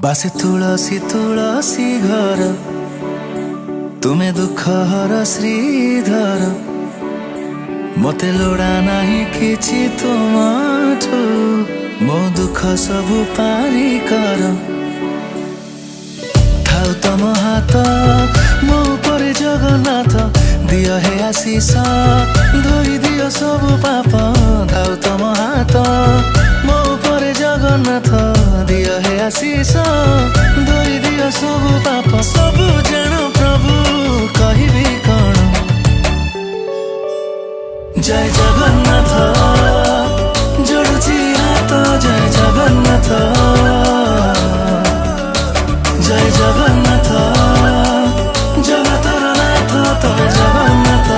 बासे तुलसी तुलसी घर तुमे दुख हर श्रीधर मते लोड़ा नहीं किछि तुमाठु मो दुख सबु पारी कर थाउ तम हाथ मो पर जगन्नाथ दियो हे आशीष धोई दियो सबु पाप थाउ तम हाथ मो पर जगन्नाथ दियो हे आशीष धोई दियो सबु पाप सबु जान प्रभु कहिबी कण जय जगन्नाथ जोड़ुची हाथ जय जगन्नाथ जय जगन्नाथ जगतर नाथ तवे जगन्नाथ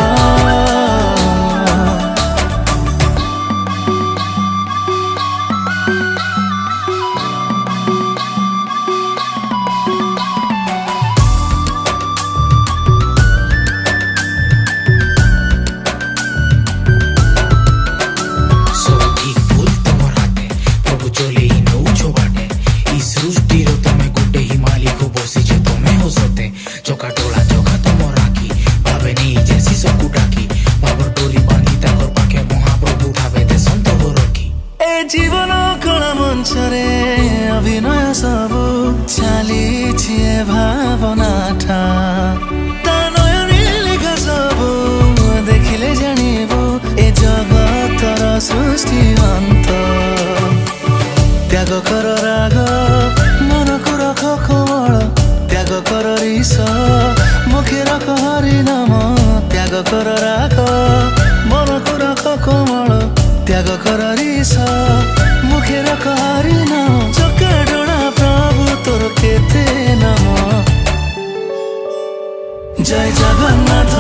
जीवन कला मंचरे अभिनय सब चली भावना ठा लिखा सब देखिले जानिबु ए जगतर सृष्टि अंत त्याग कर राग मन को रख कोमल त्याग कर ईश मुखे रख हरि नाम त्याग कर राग मन को रख कोमल त्याग कर ईश मुखे रख हरि नाम चकाडोला प्रभु तोर केते नाम जय जगन्नाथ